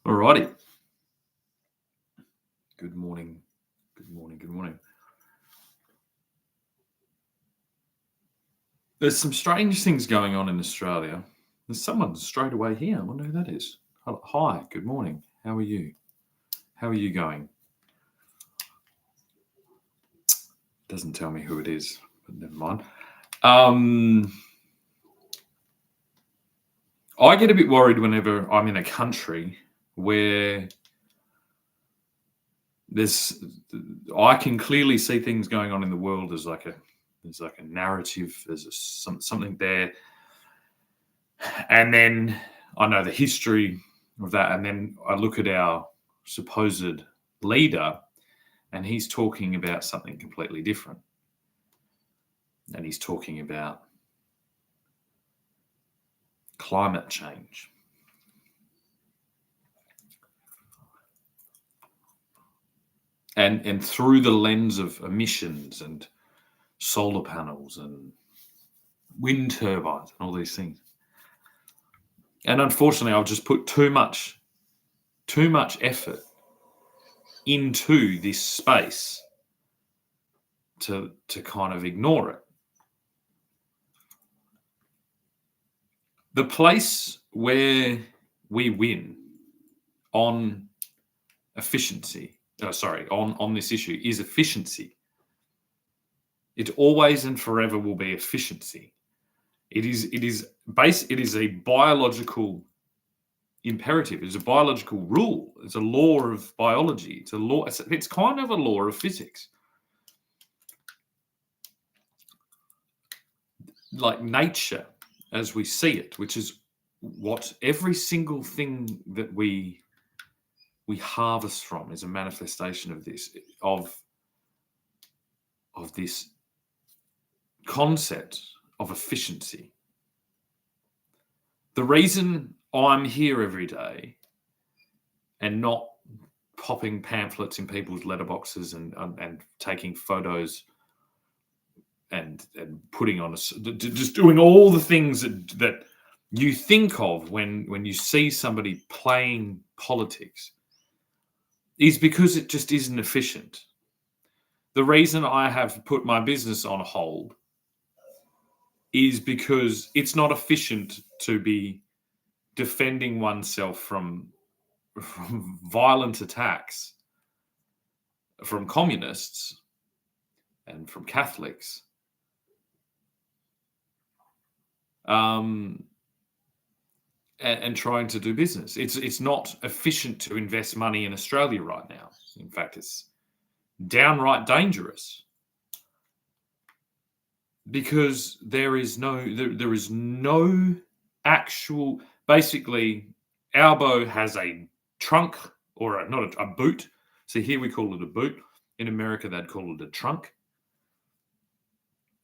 Alrighty. Good morning. Good morning. Good morning. There's some strange things going on in Australia. There's someone straight away here. I wonder who that is. Hi. Good morning. How are you? How are you going? Doesn't tell me who it is, but never mind. I get a bit worried whenever I'm in a country where I can clearly see things going on in the world as like a narrative. There's something there, and then I know the history of that, and then I look at our supposed leader, and he's talking about something completely different, and he's talking about climate change. And through the lens of emissions and solar panels and wind turbines and all these things. And unfortunately, I've just put too much effort into this space to kind of ignore it. The place where we win on efficiency, on this issue is efficiency. It always and forever will be efficiency. It is a biological imperative. It's a biological rule. It's a law of biology. It's a law. It's kind of a law of physics. Like nature as we see it, which is what every single thing that we harvest from is a manifestation of this concept of efficiency. The reason I'm here every day and not popping pamphlets in people's letterboxes and taking photos and putting on just doing all the things that you think of when you see somebody playing politics is because it just isn't efficient. The reason I have put my business on hold is because it's not efficient to be defending oneself from violent attacks from communists and from Catholics. And trying to do business. It's not efficient to invest money in Australia right now. In fact, it's downright dangerous because there is no actual. Basically, Albo has a trunk or not a boot. So here we call it a boot. In America, they'd call it a trunk.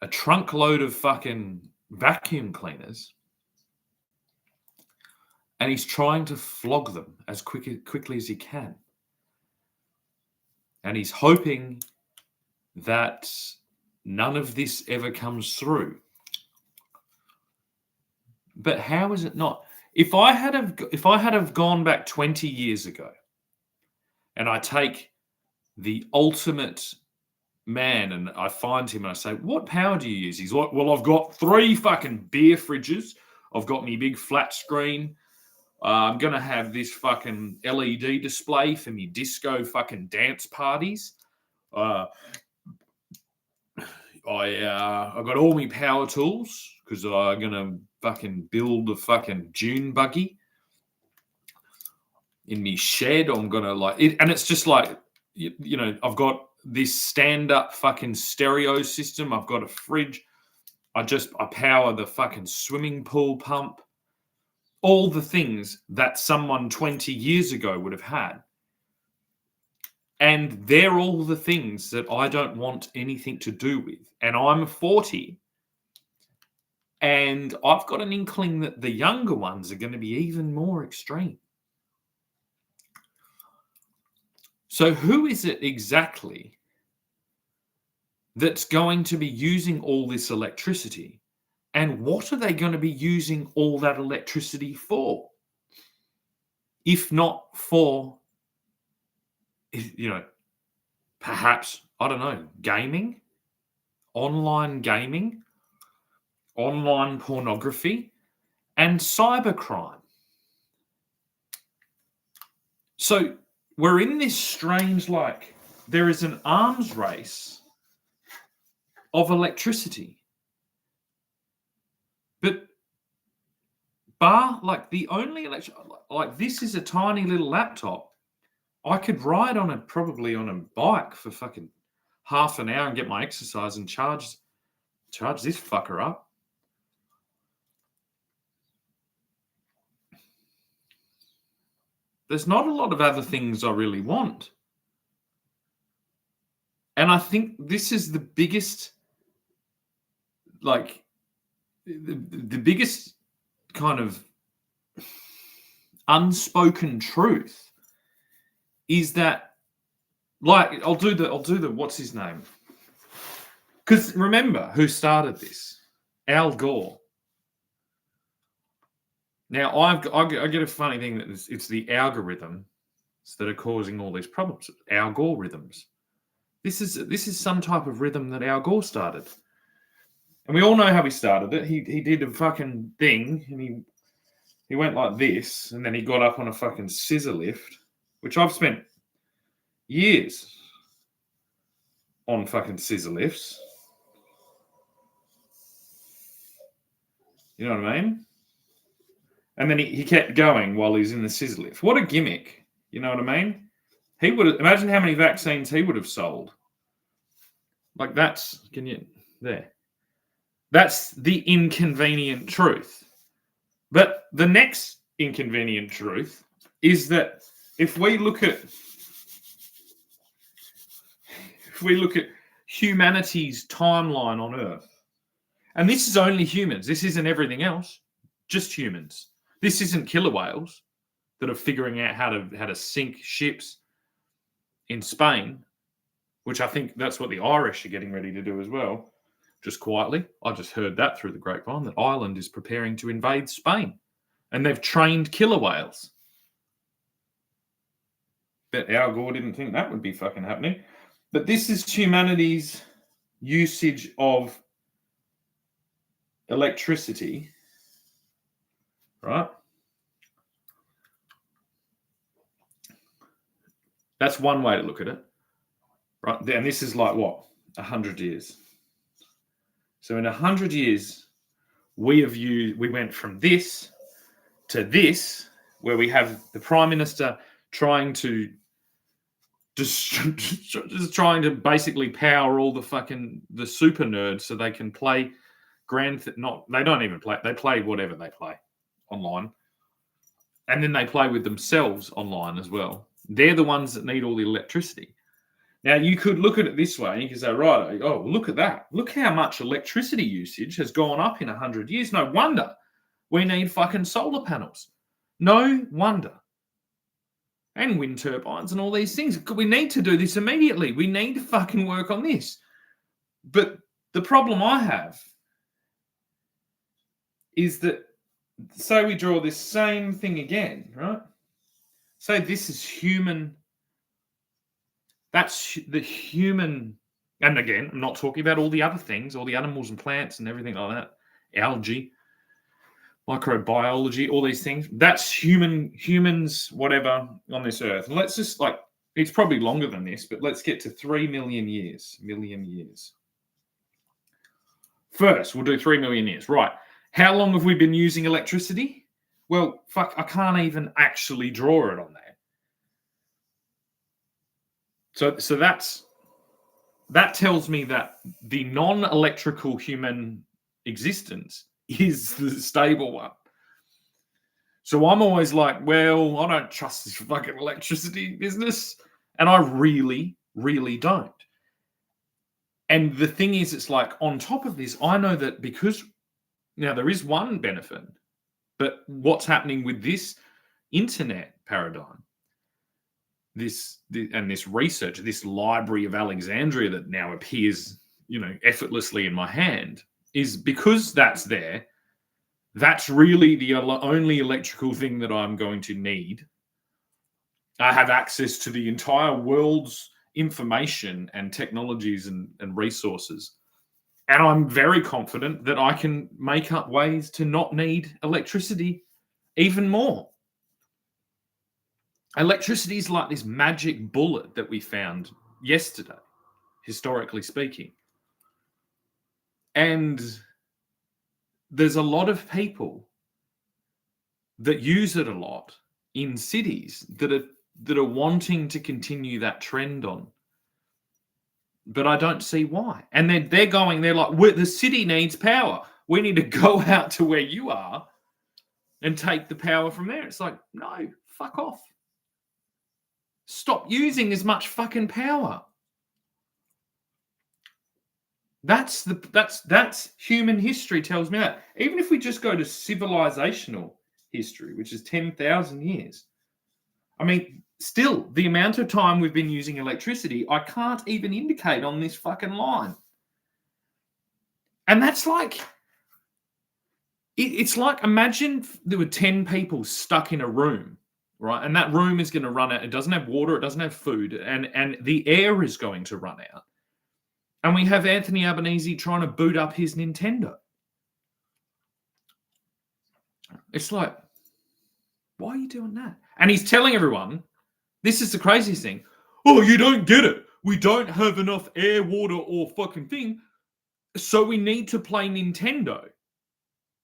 A trunk load of fucking vacuum cleaners. And he's trying to flog them as quickly as he can. And he's hoping that none of this ever comes through. But how is it not? If I had have gone back 20 years ago, and I take the ultimate man and I find him and I say, "What power do you use?" He's like, "Well, I've got 3 fucking beer fridges. I've got me big flat screen. I'm going to have this fucking LED display for me disco fucking dance parties. I got all my power tools because I'm going to fucking build a fucking dune buggy in me shed. I'm going to like it." And it's just like, you know, I've got this stand-up fucking stereo system. I've got a fridge. I power the fucking swimming pool pump. All the things that someone 20 years ago would have had. And they're all the things that I don't want anything to do with. And I'm 40. And I've got an inkling that the younger ones are going to be even more extreme. So who is it exactly that's going to be using all this electricity? And what are they going to be using all that electricity for? if not for, you know, perhaps, I don't know, gaming, online pornography, and cybercrime. So we're in this strange, like, there is an arms race of electricity. But like, the only like, this is a tiny little laptop. I could ride on it, probably on a bike, for fucking half an hour and get my exercise and charge this fucker up. There's not a lot of other things I really want. And I think this is the biggest, like, the biggest kind of unspoken truth is that, like, I'll do the what's his name? Because remember who started this? Al Gore. Now, I get a funny thing that it's the algorithms that are causing all these problems. Al Gore rhythms. This is some type of rhythm that Al Gore started. And we all know how he started it. He did a fucking thing, and he went like this, and then he got up on a fucking scissor lift, which I've spent years on fucking scissor lifts. You know what I mean? And then he kept going while he's in the scissor lift. What a gimmick. You know what I mean? He would have, imagine how many vaccines he would have sold. Like, that's the inconvenient truth. But the next inconvenient truth is that if we look at humanity's timeline on Earth, and this is only humans, this isn't everything else, just humans. This isn't killer whales that are figuring out how to sink ships in Spain, which I think that's what the Irish are getting ready to do as well. Just quietly, I just heard that through the grapevine, that Ireland is preparing to invade Spain, and they've trained killer whales. Bet Al Gore didn't think that would be fucking happening. But this is humanity's usage of electricity, right? That's one way to look at it, right? And this is like, what, 100 years. So in 100 years, we went from this to this, where we have the Prime Minister trying to just trying to basically power all the super nerds so they can play they don't even play, they play whatever they play online. And then they play with themselves online as well. They're the ones that need all the electricity. Now, you could look at it this way, and you could say, right, oh, look at that. Look how much electricity usage has gone up in 100 years. No wonder we need fucking solar panels. No wonder. And wind turbines and all these things. We need to do this immediately. We need to fucking work on this. But the problem I have is that, say we draw this same thing again, right? Say this is human. That's the human. And again, I'm not talking about all the other things, all the animals and plants and everything like that. Algae, microbiology, all these things. That's humans, whatever, on this earth. And let's just, like, it's probably longer than this, but let's get to 3 million years. First, we'll do 3 million years. Right. How long have we been using electricity? Well, fuck, I can't even actually draw it on there. So that tells me that the non-electrical human existence is the stable one. So I'm always like, well, I don't trust this fucking electricity business. And I really, really don't. And the thing is, it's like, on top of this, I know that because now there is one benefit, but what's happening with this internet paradigm, this research, this Library of Alexandria that now appears, effortlessly in my hand, is because that's there. That's really the only electrical thing that I'm going to need I have access to the entire world's information and technologies and resources. And I'm very confident that I can make up ways to not need electricity even more. Electricity is like this magic bullet that we found yesterday, historically speaking. And there's a lot of people that use it a lot in cities that are wanting to continue that trend on. But I don't see why. And they're like, the city needs power. We need to go out to where you are and take the power from there. It's like, no, fuck off. Stop using as much fucking power. That's human history tells me that. Even if we just go to civilizational history, which is 10,000 years. I mean, still, the amount of time we've been using electricity, I can't even indicate on this fucking line. And that's like, it's like, imagine there were 10 people stuck in a room, right? And that room is going to run out. It doesn't have water, it doesn't have food, and the air is going to run out. And we have Anthony Albanese trying to boot up his Nintendo. It's like, why are you doing that? And he's telling everyone, this is the craziest thing. Oh, you don't get it. We don't have enough air, water, or fucking thing. So we need to play Nintendo.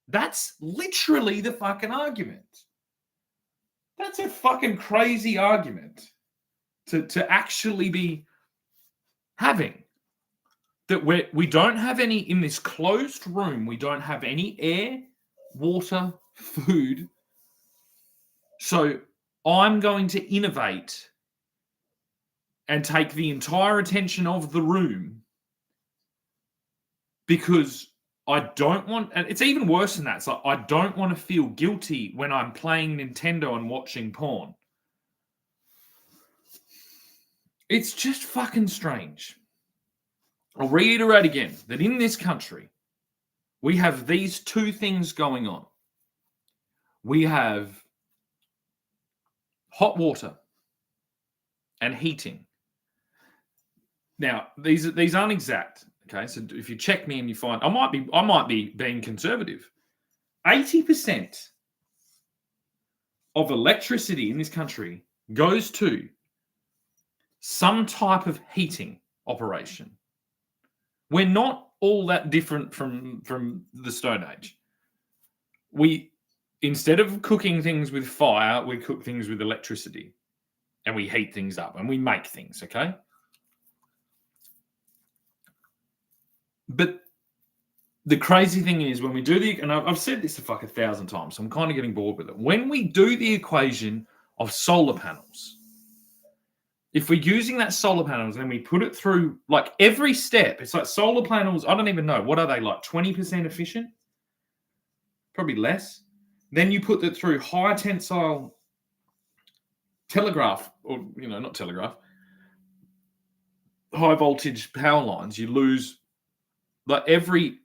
That's literally the fucking argument. That's a fucking crazy argument to actually be having. That we don't have any, in this closed room, we don't have any air, water, food. So I'm going to innovate and take the entire attention of the room because I don't want, and it's even worse than that. It's like, I don't want to feel guilty when I'm playing Nintendo and watching porn. It's just fucking strange. I'll reiterate again that in this country, we have these two things going on. We have hot water and heating. Now, these aren't exact. Okay, so if you check me and you find I might be being conservative. 80% of electricity in this country goes to some type of heating operation. We're not all that different from the Stone Age. We, instead of cooking things with fire, we cook things with electricity. And we heat things up and we make things, okay? But the crazy thing is when we do and I've said this 1,000 times, so I'm kind of getting bored with it. When we do the equation of solar panels, if we're using that solar panels and we put it through like every step, it's like solar panels, I don't even know, what are they, like 20% efficient? Probably less. Then you put it through high tensile telegraph, or, not telegraph, high voltage power lines, you lose, like every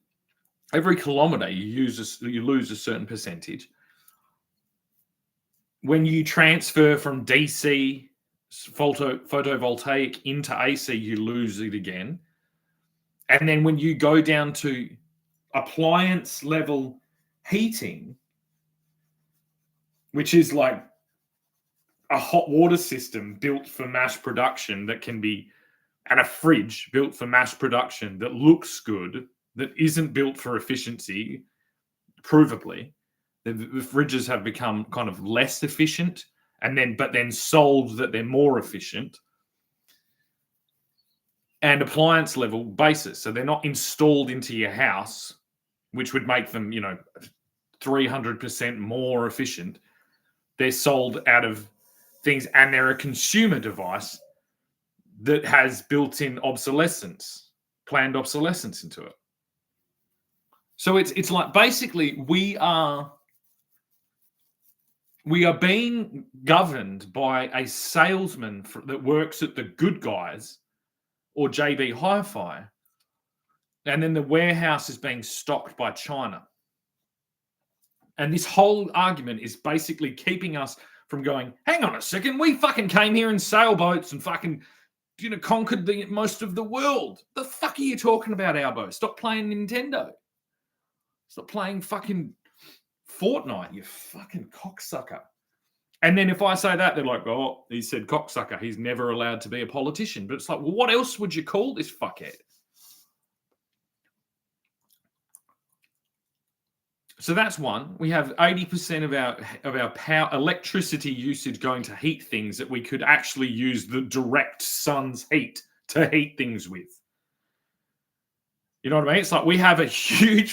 kilometer you lose a certain percentage. When you transfer from DC photovoltaic into AC, you lose it again. And then when you go down to appliance level heating, which is like a hot water system built for mass production that can be, and a fridge built for mass production that looks good, that isn't built for efficiency, provably. The fridges have become kind of less efficient but then sold that they're more efficient. And appliance level basis. So they're not installed into your house, which would make them, 300% more efficient. They're sold out of things, and they're a consumer device that has built-in planned obsolescence into it. So it's like basically we are being governed by a salesman that works at the Good Guys or JB Hi-Fi, and then the warehouse is being stocked by China. And this whole argument is basically keeping us from going, hang on a second, we fucking came here in sailboats and fucking, conquered most of the world. The fuck are you talking about, Albo? Stop playing Nintendo. Stop playing fucking Fortnite, you fucking cocksucker. And then if I say that, they're like, oh, he said cocksucker. He's never allowed to be a politician. But it's like, well, what else would you call this fuckhead? So that's one. We have 80% of our power, electricity usage going to heat things that we could actually use the direct sun's heat to heat things with. You know what I mean? It's like we have a huge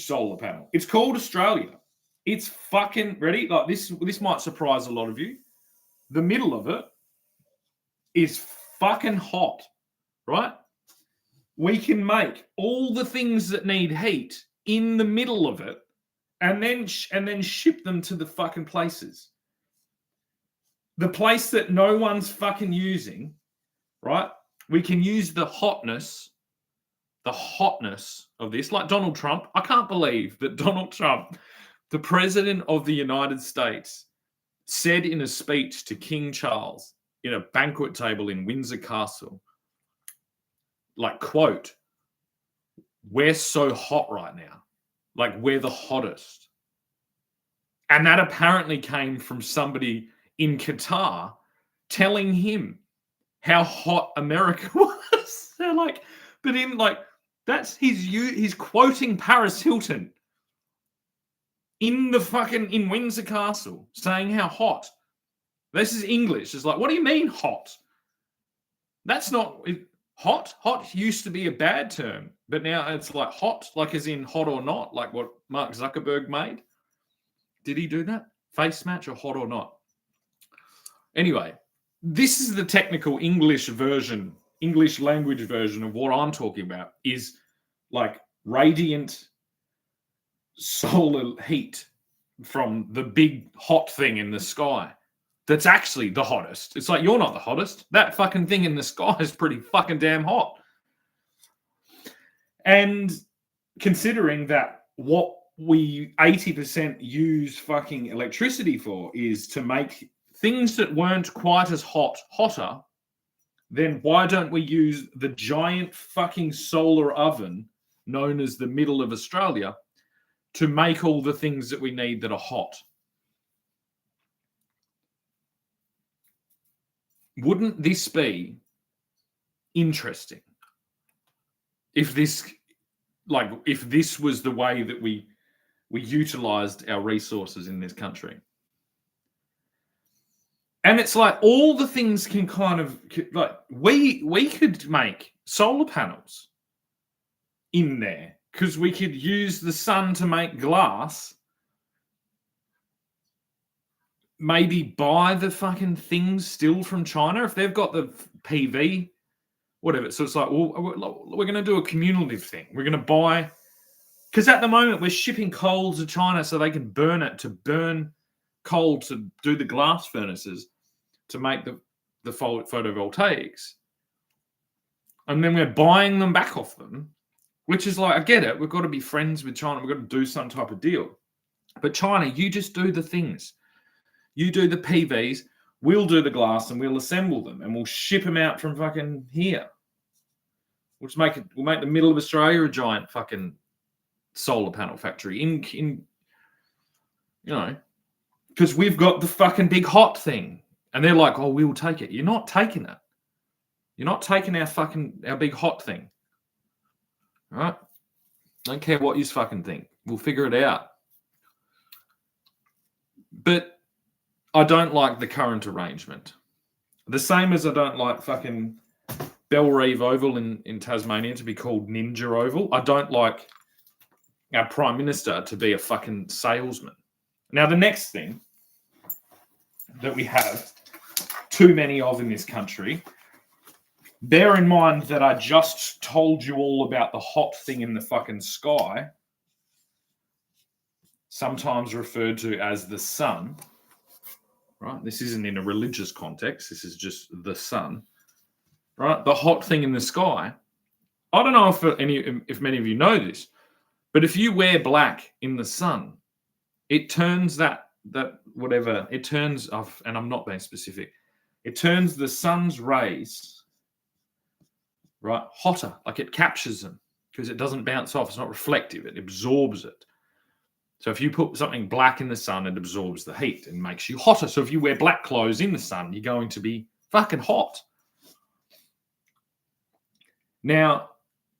solar panel. It's called Australia. It's fucking ready. Like this might surprise a lot of you. The middle of it is fucking hot, right? We can make all the things that need heat in the middle of it, and then ship them to the fucking places. The place that no one's fucking using, right? We can use the hotness of this, like Donald Trump. I can't believe that Donald Trump, the president of the United States, said in a speech to King Charles in a banquet table in Windsor Castle, like, quote, we're so hot right now. Like, we're the hottest. And that apparently came from somebody in Qatar telling him how hot America was. They're like, but in like, that's he's quoting Paris Hilton in Windsor Castle saying how hot. This is English. It's like, what do you mean hot? That's not hot. Hot used to be a bad term, but now it's like hot, like as in hot or not, like what Mark Zuckerberg made. Did he do that? Face match or hot or not? Anyway, this is the technical English language version of what I'm talking about, is like radiant solar heat from the big hot thing in the sky. That's actually the hottest. It's like, you're not the hottest. That fucking thing in the sky is pretty fucking damn hot. And considering that what we 80% use fucking electricity for is to make things that weren't quite as hot hotter, then why don't we use the giant fucking solar oven known as the middle of Australia to make all the things that we need that are hot? Wouldn't this be interesting if this was the way that we utilized our resources in this country? And it's like all the things can kind of, like, we could make solar panels in there because we could use the sun to make glass. Maybe buy the fucking things still from China if they've got the PV, whatever. So it's like, well, we're going to do a cumulative thing. We're going to buy, because at the moment we're shipping coal to China so they can burn it, to burn coal to do the glass furnaces to make the photovoltaics. And then we're buying them back off them, which is like, I get it. We've got to be friends with China. We've got to do some type of deal. But China, you just do the things. You do the PVs, we'll do the glass, and we'll assemble them, and we'll ship them out from fucking here. We'll make the middle of Australia a giant fucking solar panel factory in because we've got the fucking big hot thing, and they're like, oh, we'll take it. You're not taking it. You're not taking our big hot thing. All right? Don't care what you fucking think. We'll figure it out. But I don't like the current arrangement. The same as I don't like fucking Bellerive Oval in Tasmania to be called Ninja Oval. I don't like our Prime Minister to be a fucking salesman. Now, the next thing that we have too many of in this country, bear in mind that I just told you all about the hot thing in the fucking sky, sometimes referred to as the sun. Right? This isn't in a religious context. This is just the sun. Right? The hot thing in the sky. I don't know if many of you know this, but if you wear black in the sun, it turns that whatever, it turns off, and I'm not being specific, it turns the sun's rays, right, hotter, like it captures them because it doesn't bounce off. It's not reflective. It absorbs it. So if you put something black in the sun, it absorbs the heat and makes you hotter. So if you wear black clothes in the sun, you're going to be fucking hot. Now,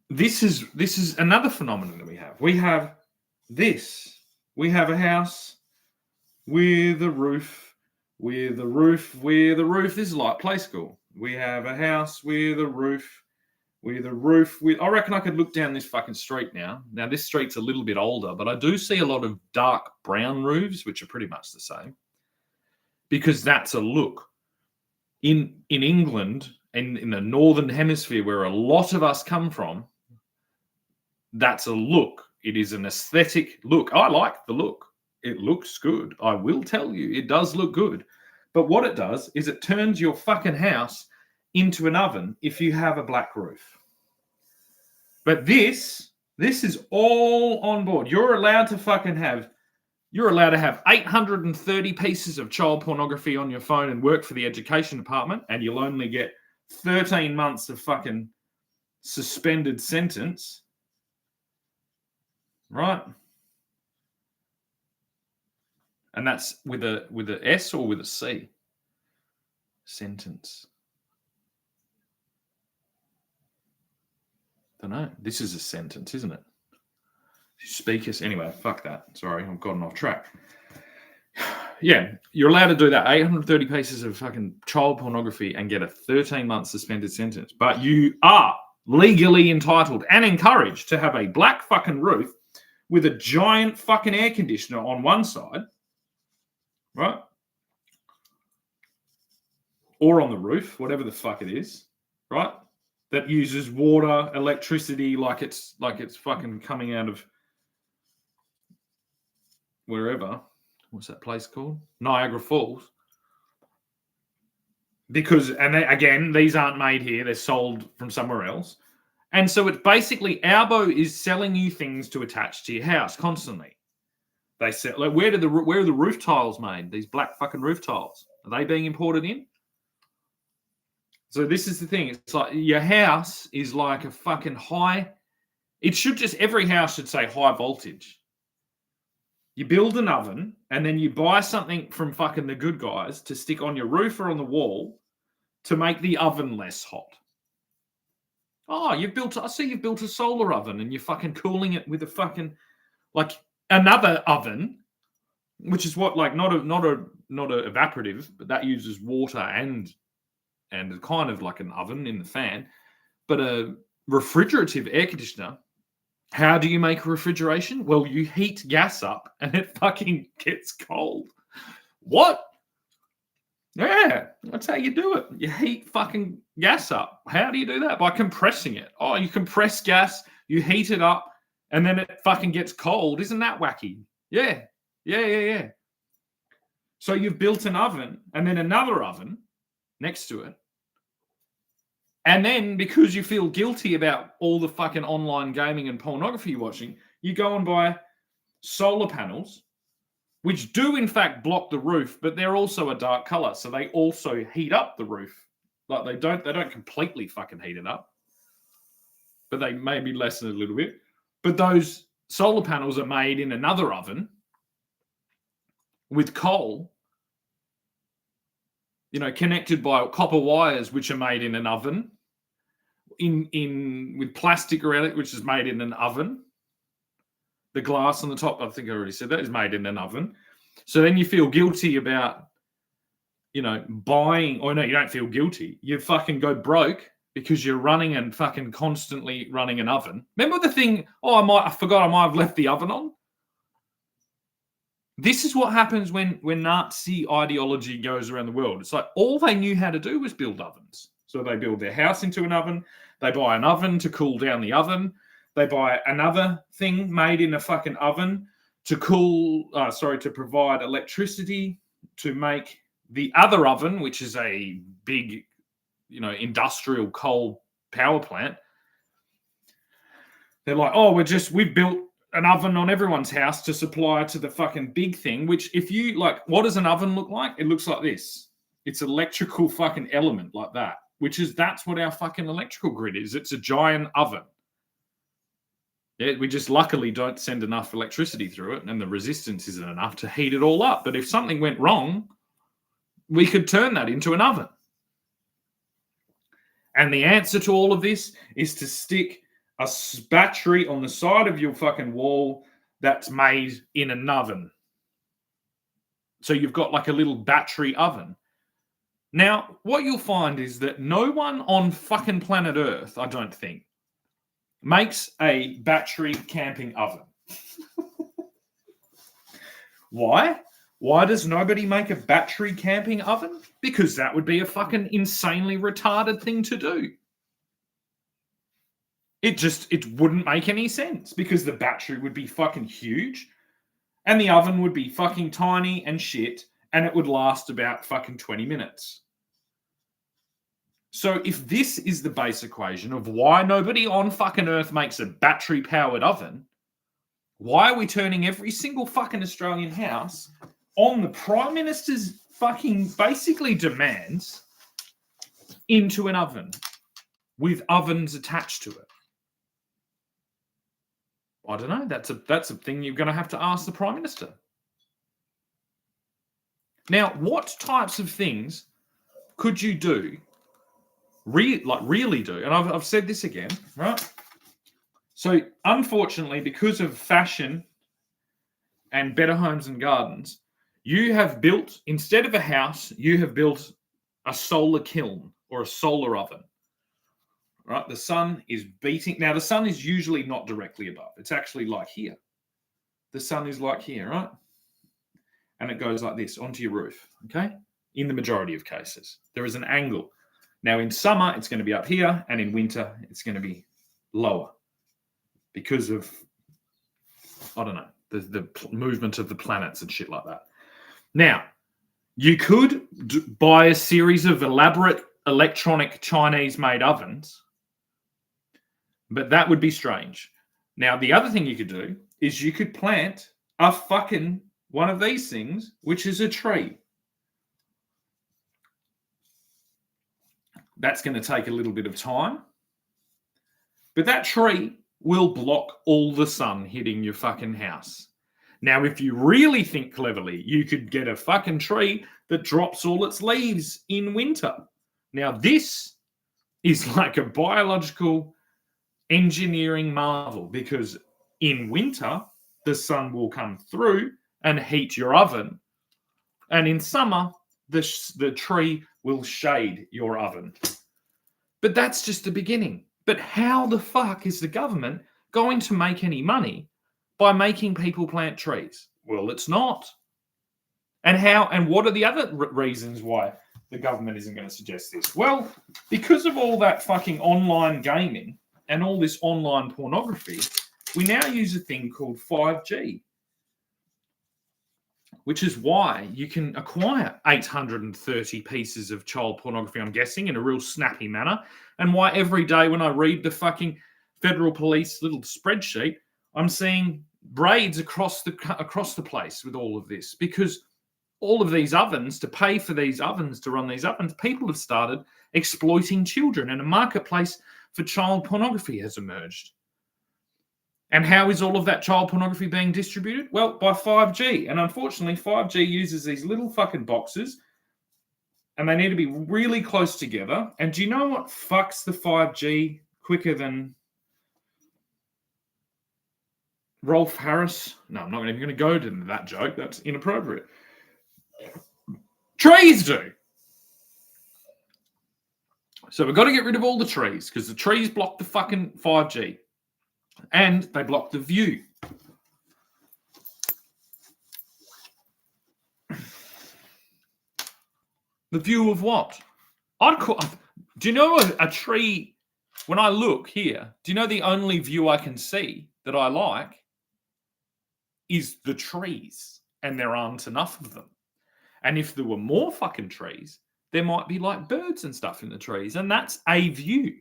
this is another phenomenon that we have. We have this. We have a house with a roof, with a roof, with a roof. This is like play school. We have a house with a roof, with a roof. I reckon I could look down this fucking street now. Now, this street's a little bit older, but I do see a lot of dark brown roofs, which are pretty much the same, because that's a look. In England, in the Northern Hemisphere, where a lot of us come from, that's a look. It is an aesthetic look. I like the look. It looks good. I will tell you, it does look good. But what it does is it turns your fucking house into an oven if you have a black roof. But this is all on board. You're allowed to have 830 pieces of child pornography on your phone and work for the education department, and you'll only get 13 months of fucking suspended sentence. Right? And that's with a S or with a C? Sentence. Don't know. This is a sentence, isn't it? Speakers. Anyway, fuck that. Sorry, I've gotten off track. Yeah, you're allowed to do that. 830 pieces of fucking child pornography and get a 13-month suspended sentence. But you are legally entitled and encouraged to have a black fucking roof with a giant fucking air conditioner on one side, right? Or on the roof, whatever the fuck it is, right? That uses water, electricity, like it's fucking coming out of wherever. What's that place called? Niagara Falls. Because, and they, again, these aren't made here. They're sold from somewhere else. And so it's basically, Albo is selling you things to attach to your house constantly. They sell, like, where are the roof tiles made? These black fucking roof tiles. Are they being imported in? So this is the thing. It's like your house is like a fucking high. It should just, every house should say high voltage. You build an oven and then you buy something from fucking the good guys to stick on your roof or on the wall to make the oven less hot. Oh, I see you've built a solar oven and you're fucking cooling it with a fucking, like, another oven, which is what, like, not a evaporative, but that uses water and kind of like an oven in the fan, but a refrigerative air conditioner. How do you make refrigeration? Well, you heat gas up and it fucking gets cold. What? Yeah, that's how you do it. You heat fucking gas up. How do you do that? By compressing it. Oh, you compress gas, you heat it up, and then it fucking gets cold. Isn't that wacky? Yeah. So you've built an oven and then another oven next to it. And then because you feel guilty about all the fucking online gaming and pornography you're watching, you go and buy solar panels, which do in fact block the roof, but they're also a dark color. So they also heat up the roof. Like they don't completely fucking heat it up, but they maybe lessen it a little bit. But those solar panels are made in another oven with coal, connected by copper wires, which are made in an oven, with plastic around it, which is made in an oven. The glass on the top, I think I already said that, is made in an oven. So then you feel guilty about, buying, or no, you don't feel guilty. You fucking go broke because you're running and fucking constantly running an oven. Remember the thing, I forgot I might have left the oven on? This is what happens when Nazi ideology goes around the world. It's like all they knew how to do was build ovens. So they build their house into an oven. They buy an oven to cool down the oven. They buy another thing made in a fucking oven to provide electricity to make the other oven, which is a big, industrial coal power plant. They're like, we've built an oven on everyone's house to supply to the fucking big thing, which if you like, what does an oven look like? It looks like this. It's electrical fucking element like that, that's what our fucking electrical grid is. It's a giant oven. Yeah, we just luckily don't send enough electricity through it, and the resistance isn't enough to heat it all up. But if something went wrong, we could turn that into an oven. And the answer to all of this is to stick a battery on the side of your fucking wall that's made in an oven. So you've got like a little battery oven. Now, what you'll find is that no one on fucking planet Earth, I don't think, makes a battery camping oven. Why? Why does nobody make a battery camping oven? Because that would be a fucking insanely retarded thing to do. It wouldn't make any sense because the battery would be fucking huge and the oven would be fucking tiny and shit and it would last about fucking 20 minutes. So if this is the base equation of why nobody on fucking Earth makes a battery-powered oven, why are we turning every single fucking Australian house on the Prime Minister's fucking basically demands into an oven with ovens attached to it? I don't know. That's a thing you're going to have to ask the Prime Minister. Now, what types of things could you do, really do? And I've said this again, right? So, unfortunately, because of fashion and Better Homes and Gardens, you have built, instead of a house, you have built a solar kiln or a solar oven. Right, the sun is beating. Now, the sun is usually not directly above. It's actually like here. The sun is like here, right? And it goes like this onto your roof, okay? In the majority of cases. There is an angle. Now, in summer, it's going to be up here, and in winter, it's going to be lower because of, I don't know, the movement of the planets and shit like that. Now, you could buy a series of elaborate electronic Chinese-made ovens, but that would be strange. Now, the other thing you could do is you could plant a fucking one of these things, which is a tree. That's going to take a little bit of time. But that tree will block all the sun hitting your fucking house. Now, if you really think cleverly, you could get a fucking tree that drops all its leaves in winter. Now, this is like a biological engineering marvel because in winter, the sun will come through and heat your oven. And in summer, the tree will shade your oven. But that's just the beginning. But how the fuck is the government going to make any money by making people plant trees? Well, it's not. And what are the other reasons why the government isn't going to suggest this? Well, because of all that fucking online gaming and all this online pornography, we now use a thing called 5G, which is why you can acquire 830 pieces of child pornography, I'm guessing, in a real snappy manner, and why every day when I read the fucking Federal Police little spreadsheet, I'm seeing raids across the place with all of this, because all of these ovens, to pay for these ovens, to run these ovens, people have started exploiting children, and a marketplace for child pornography has emerged. And how is all of that child pornography being distributed? Well, by 5G. And unfortunately, 5G uses these little fucking boxes, and they need to be really close together. And do you know what fucks the 5G quicker than Rolf Harris? No, I'm not even going to go to that joke. That's inappropriate. Trees do. So we've got to get rid of all the trees because the trees block the fucking 5G. And they block the view. The view of what? Do you know a tree, when I look here, do you know the only view I can see that I like is the trees, and there aren't enough of them. And if there were more fucking trees, there might be like birds and stuff in the trees, and that's a view.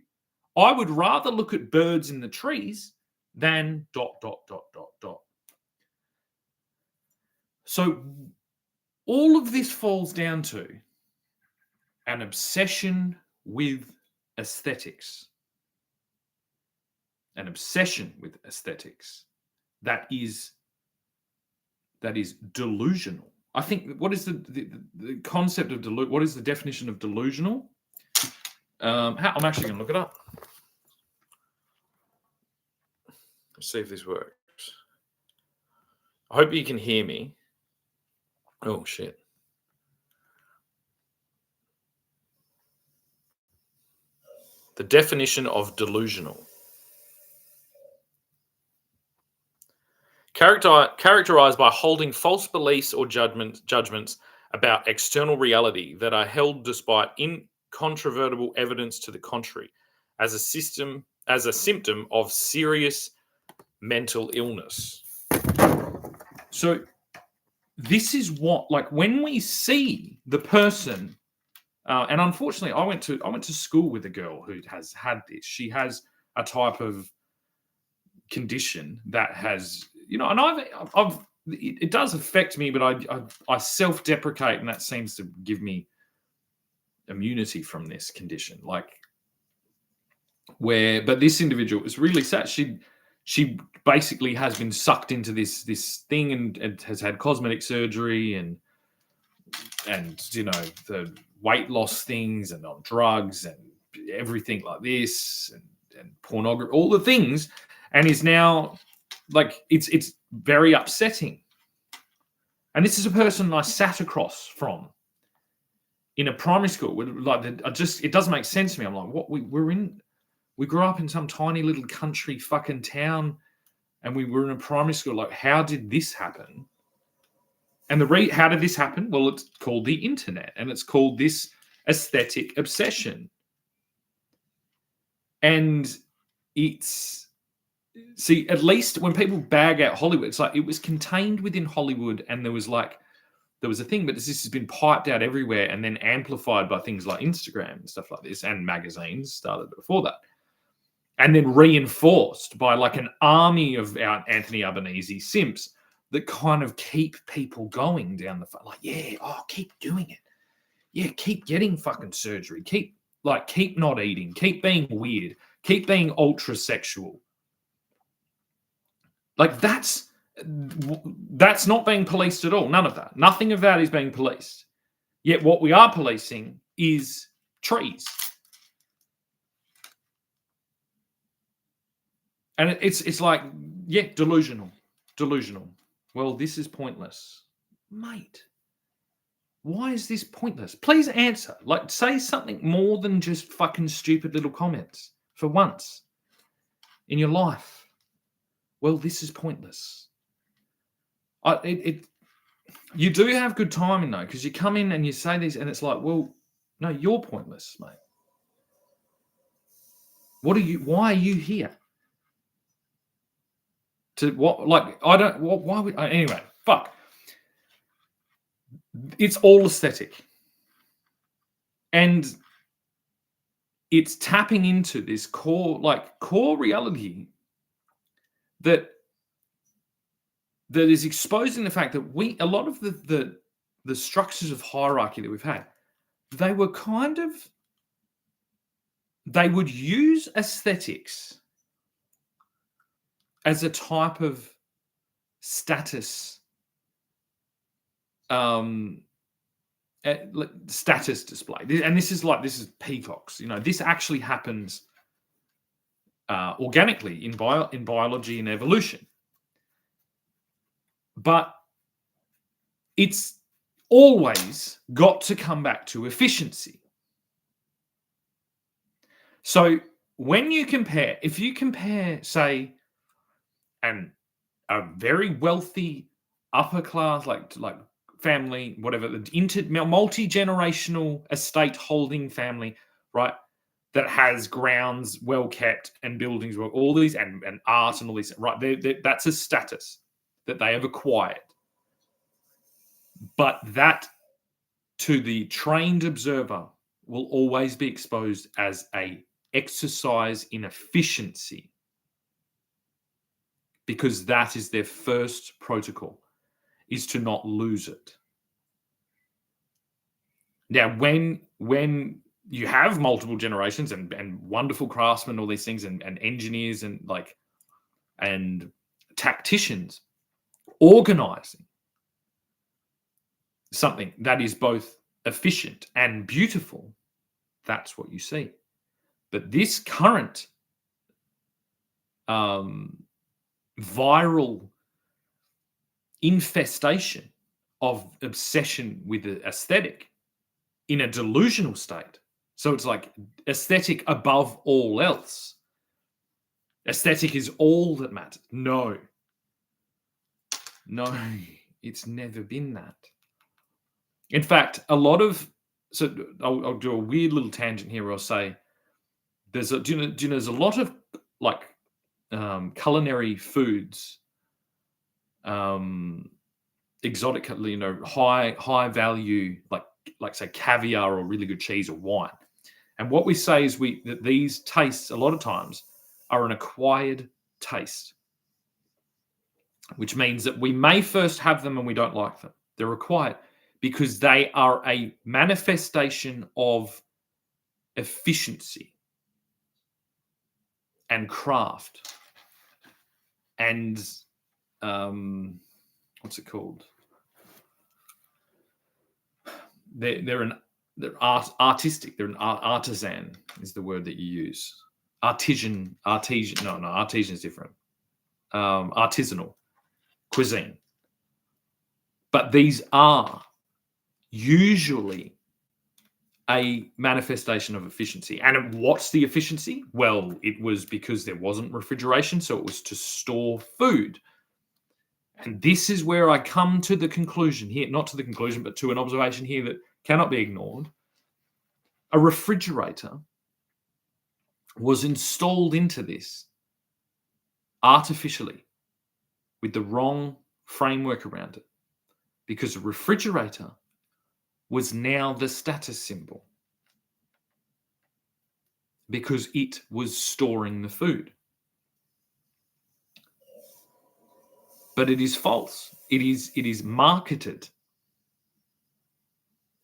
I would rather look at birds in the trees than ... So all of this falls down to an obsession with aesthetics. An obsession with aesthetics that is delusional. I think, what is the concept of what is the definition of delusional? I'm actually going to look it up. Let's see if this works. I hope you can hear me. Oh, shit. The definition of delusional. Characterized by holding false beliefs or judgments about external reality that are held despite incontrovertible evidence to the contrary, as a symptom of serious mental illness. So this is what, like, when we see the person, and unfortunately, I went to school with a girl who has had this. She has a type of condition that has, and it does affect me, but I self-deprecate, and that seems to give me immunity from this condition. But this individual is really sad. She basically has been sucked into this thing and has had cosmetic surgery and the weight loss things and on drugs and everything like this and pornography, all the things, and is now it's very upsetting. And this is a person I sat across from in a primary school. It doesn't make sense to me. I'm like, what? We grew up in some tiny little country fucking town, and we were in a primary school. Like, how did this happen? And how did this happen? Well, it's called the internet, and it's called this aesthetic obsession. And at least when people bag out Hollywood, it's like it was contained within Hollywood, and there was a thing, but this has been piped out everywhere and then amplified by things like Instagram and stuff like this, and magazines started before that. And then reinforced by like an army of our Anthony Albanese simps that kind of keep people going down keep doing it. Yeah, keep getting fucking surgery. Keep not eating. Keep being weird. Keep being ultra sexual. Like, that's not being policed at all. None of that. Nothing of that is being policed. Yet what we are policing is trees. And it's like, yeah, delusional. Well, this is pointless. Mate, why is this pointless? Please answer. Like, say something more than just fucking stupid little comments for once in your life. Well, this is pointless. You do have good timing, though, because you come in and you say this, and it's like, well, no, you're pointless, mate. Why are you here? To what? Like, I don't. Why would? Anyway, fuck. It's all aesthetic, and it's tapping into this core reality that is exposing the fact that a lot of the structures of hierarchy that we've had, they would use aesthetics as a type of status status display. And this is peacocks. This actually happens organically in biology and evolution. But it's always got to come back to efficiency. So when you compare, say, a very wealthy upper class, like family, whatever, multi-generational estate holding family, right, that has grounds well kept and buildings well, all these and art and all these, right? That's a status that they have acquired. But that, to the trained observer, will always be exposed as a exercise in efficiency. because that is their first protocol, is to not lose it. Now, when you have multiple generations and wonderful craftsmen, all these things, and engineers and tacticians organizing something that is both efficient and beautiful, that's what you see. But this current viral infestation of obsession with the aesthetic in a delusional state. So it's like aesthetic above all else. Aesthetic is all that matters. No, it's never been that. In fact, a lot of, so I'll do a weird little tangent here where I'll say, there's a lot of like culinary foods, exotic, high value, like say caviar or really good cheese or wine. And what we say is that these tastes a lot of times are an acquired taste, which means that we may first have them and we don't like them. They're acquired because they are a manifestation of efficiency and craft and what's it called? They're artistic. They're an artisan is the word that you use. Artisan. No, artisan is different. Artisanal cuisine. But these are usually a manifestation of efficiency. And what's the efficiency? Well, it was because there wasn't refrigeration, so it was to store food. And this is where I come to the conclusion here, not to the conclusion, but to an observation here that cannot be ignored. A refrigerator was installed into this artificially with the wrong framework around it, because a refrigerator was now the status symbol because it was storing the food. But it is false. It is marketed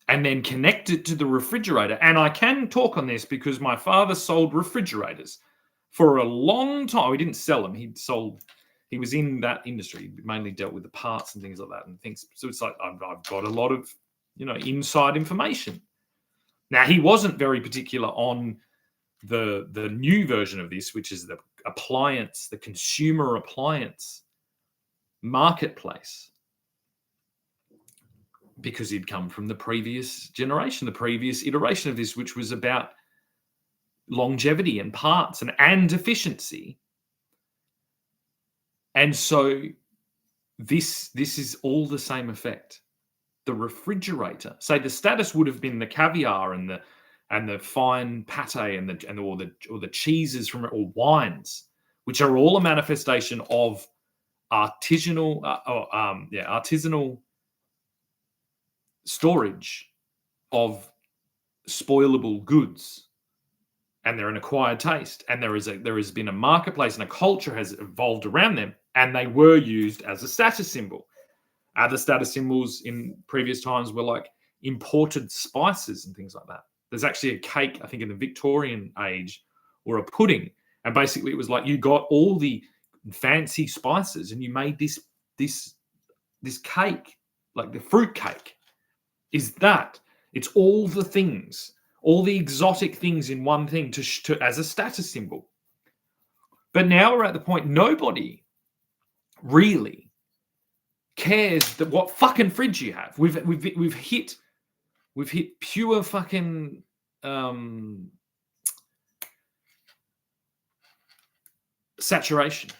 and then connected to the refrigerator. And I can talk on this because my father sold refrigerators for a long time. He didn't sell them. He was in that industry. He mainly dealt with the parts and things like that and things. So it's like I've got a lot of inside information. Now, he wasn't very particular on the new version of this, which is the appliance, the consumer appliance marketplace, because he'd come from the previous generation, the previous iteration of this, which was about longevity and parts and efficiency. And so this is all the same effect. The refrigerator, say the status would have been the caviar and the fine pate and the cheeses from it, or wines, which are all a manifestation of artisanal storage of spoilable goods, and they're an acquired taste, and there has been a marketplace and a culture has evolved around them, and they were used as a status symbol. Other status symbols in previous times were like imported spices and things like that. There's actually a cake, I think, in the Victorian age, or a pudding, and basically it was like you got all the fancy spices and you made this cake, like the fruit cake. It's all the things, all the exotic things in one thing to as a status symbol. But now we're at the point nobody really cares that what fucking fridge you have. We've hit pure fucking saturation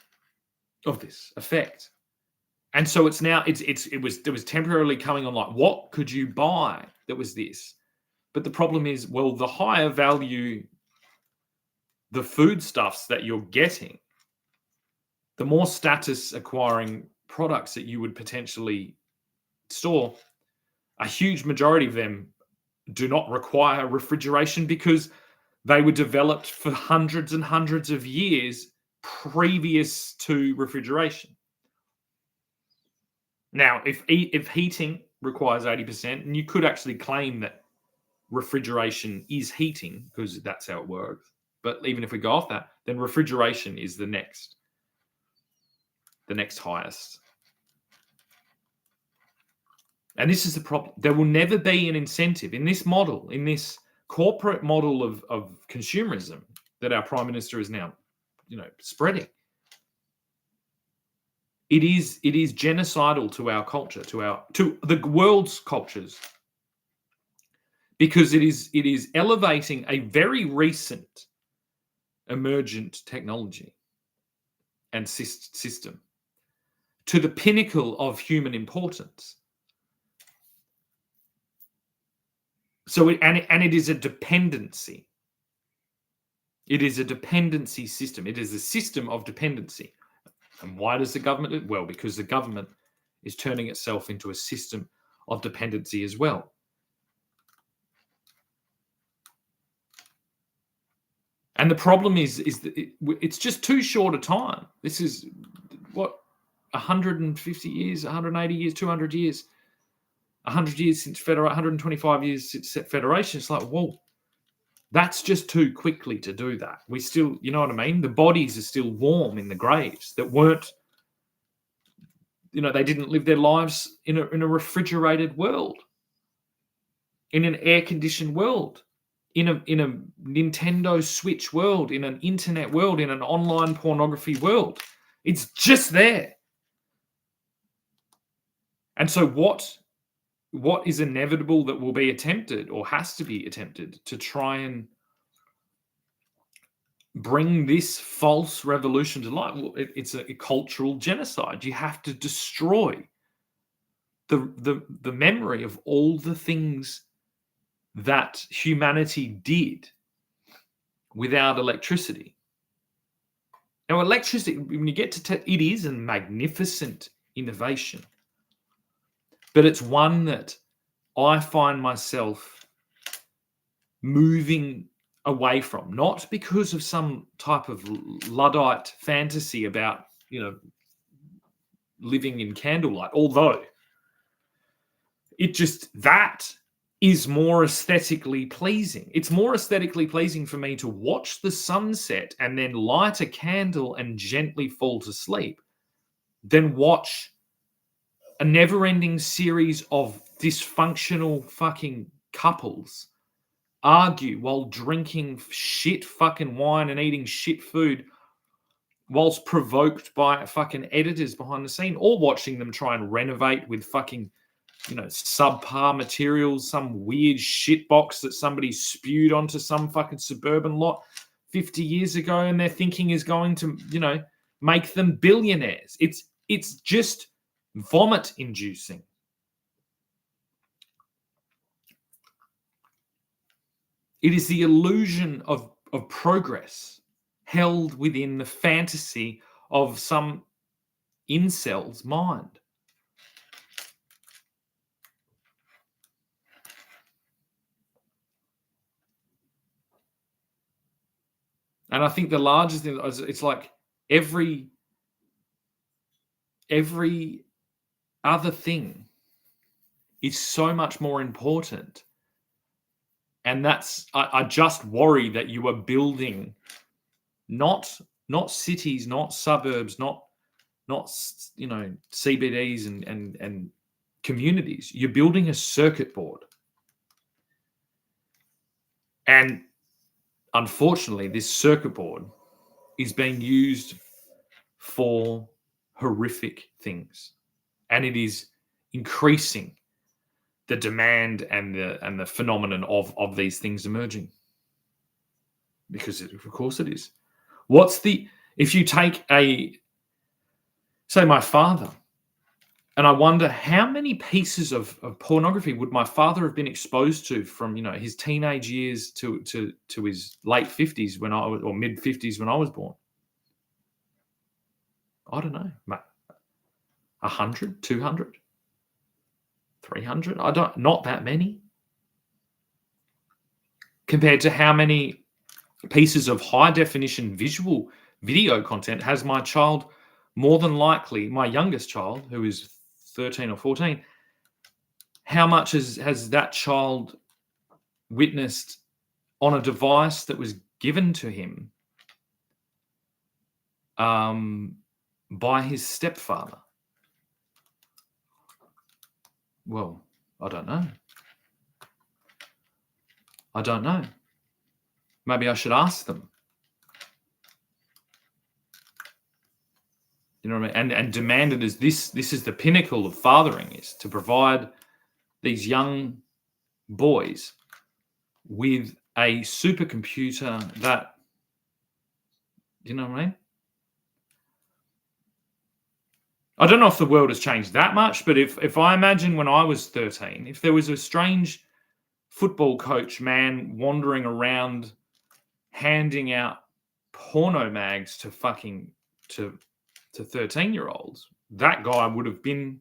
of this effect. And so it's now it was temporarily coming on like, what could you buy that was this? But the problem is, well, the higher value the foodstuffs that you're getting, the more status acquiring products that you would potentially store, a huge majority of them do not require refrigeration because they were developed for hundreds and hundreds of years previous to refrigeration. Now, if heating requires 80%, and you could actually claim that refrigeration is heating because that's how it works. But even if we go off that, then refrigeration is the next highest. And this is the problem. There will never be an incentive in this model, in this corporate model of consumerism that our Prime Minister is now, spreading. It is genocidal to our culture, to the world's cultures, because it is elevating a very recent emergent technology and system to the pinnacle of human importance. So it is a dependency. It is a dependency system. It is a system of dependency. And why does the government do it? Well, because the government is turning itself into a system of dependency as well. And the problem is that it's just too short a time. This is, 150 years, 180 years, 200 years, 100 years since federation, 125 years since federation. It's like, whoa, that's just too quickly to do that. We still, you know what I mean? The bodies are still warm in the graves that weren't, they didn't live their lives in a refrigerated world, in an air-conditioned world, in a Nintendo Switch world, in an internet world, in an online pornography world. It's just there. And so what is inevitable that will be attempted, or has to be attempted, to try and bring this false revolution to light? Well, it's a cultural genocide. You have to destroy the memory of all the things that humanity did without electricity. Now, electricity, when you get to it is a magnificent innovation, but it's one that I find myself moving away from, not because of some type of Luddite fantasy about, living in candlelight, although that is more aesthetically pleasing. It's more aesthetically pleasing for me to watch the sunset and then light a candle and gently fall to sleep than watch a never-ending series of dysfunctional fucking couples argue while drinking shit fucking wine and eating shit food whilst provoked by fucking editors behind the scene, or watching them try and renovate with fucking, subpar materials, some weird shit box that somebody spewed onto some fucking suburban lot 50 years ago, and their thinking is going to, make them billionaires. It's just vomit inducing. It is the illusion of progress held within the fantasy of some incel's mind. And I think the largest thing is, it's like every other thing is so much more important. And I just worry that you are building not cities, not suburbs, not CBDs and communities. You're building a circuit board. And unfortunately, this circuit board is being used for horrific things, and it is increasing the demand and the phenomenon of these things emerging, because of course it is. If you take say my father, and I wonder how many pieces of pornography would my father have been exposed to from his teenage years to his late 50s or mid 50s when I was born. I don't know, 100, 200, 300. Not that many, compared to how many pieces of high definition visual video content has my child more than likely, my youngest child, who is 13 or 14, how much has that child witnessed on a device that was given to him by his stepfather? Well, I don't know. Maybe I should ask them. You know what I mean? And demand it as this is the pinnacle of fathering, is to provide these young boys with a supercomputer that, you know what I mean? I don't know if the world has changed that much, but if I imagine when I was 13, if there was a strange football coach man wandering around handing out porno mags to 13-year-olds, that guy would have been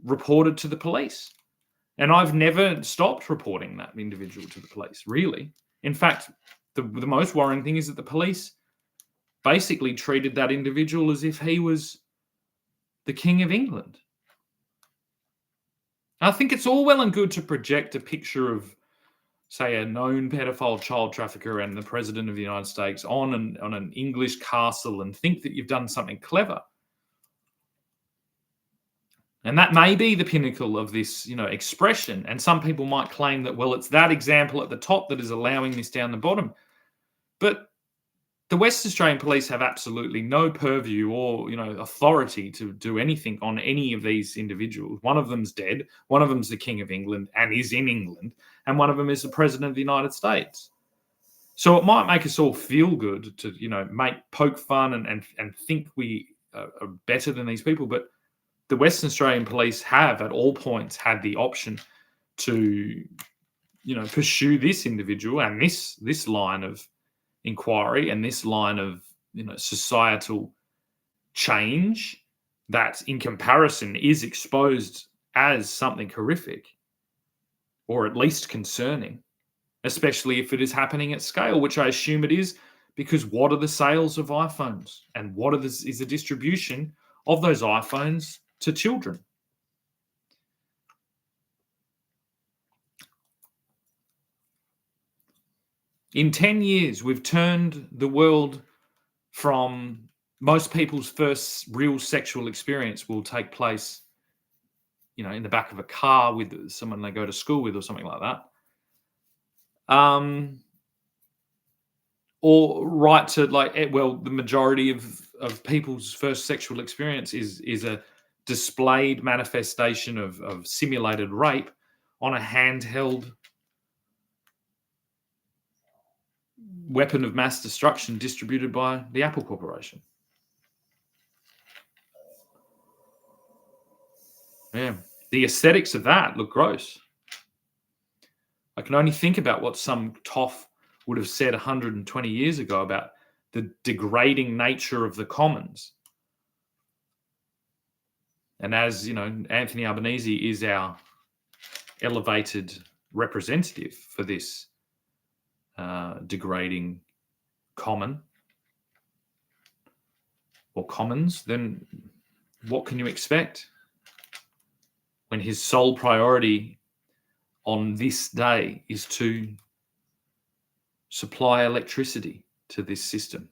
reported to the police. And I've never stopped reporting that individual to the police, really. In fact, the most worrying thing is that the police basically treated that individual as if he was the King of England. I think it's all well and good to project a picture of, say, a known pedophile child trafficker and the President of the United States on an English castle and think that you've done something clever. And that may be the pinnacle of this, expression. And some people might claim that, well, it's that example at the top that is allowing this down the bottom. But the West Australian Police have absolutely no purview or, authority to do anything on any of these individuals. One of them's dead. One of them's the King of England and is in England. And one of them is the President of the United States. So it might make us all feel good to, poke fun and think we are better than these people. But the Western Australian Police have at all points had the option to, pursue this individual and this line of inquiry and this line of, societal change that in comparison is exposed as something horrific or at least concerning, especially if it is happening at scale, which I assume it is, because what are the sales of iPhones and what is the distribution of those iPhones to children? In 10 years, we've turned the world from most people's first real sexual experience will take place, in the back of a car with someone they go to school with or something like that. Or right to the majority of people's first sexual experience is a displayed manifestation of simulated rape on a handheld weapon of mass destruction distributed by the Apple Corporation. Yeah, the aesthetics of that look gross. I can only think about what some toff would have said 120 years ago about the degrading nature of the commons. And as, Anthony Albanese is our elevated representative for this degrading common or commons, then what can you expect when his sole priority on this day is to supply electricity to this system?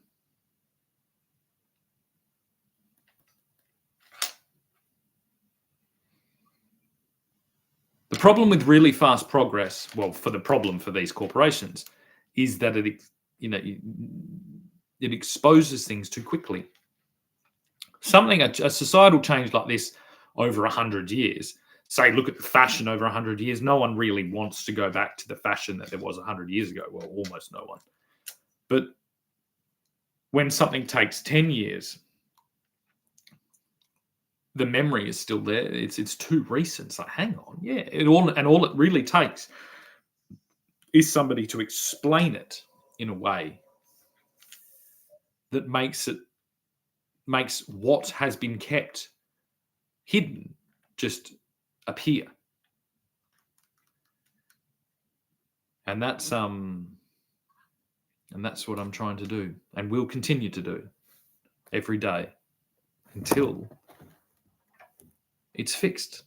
The problem with really fast progress, for these corporations, is that it exposes things too quickly. Something, a societal change like this over 100 years, say, look at the fashion over 100 years, no one really wants to go back to the fashion that there was 100 years ago. Well, almost no one. But when something takes 10 years, the memory is still there. It's too recent. It's like, hang on, yeah. All it really takes is somebody to explain it in a way that makes what has been kept hidden just appear. And that's And that's what I'm trying to do and will continue to do every day until it's fixed.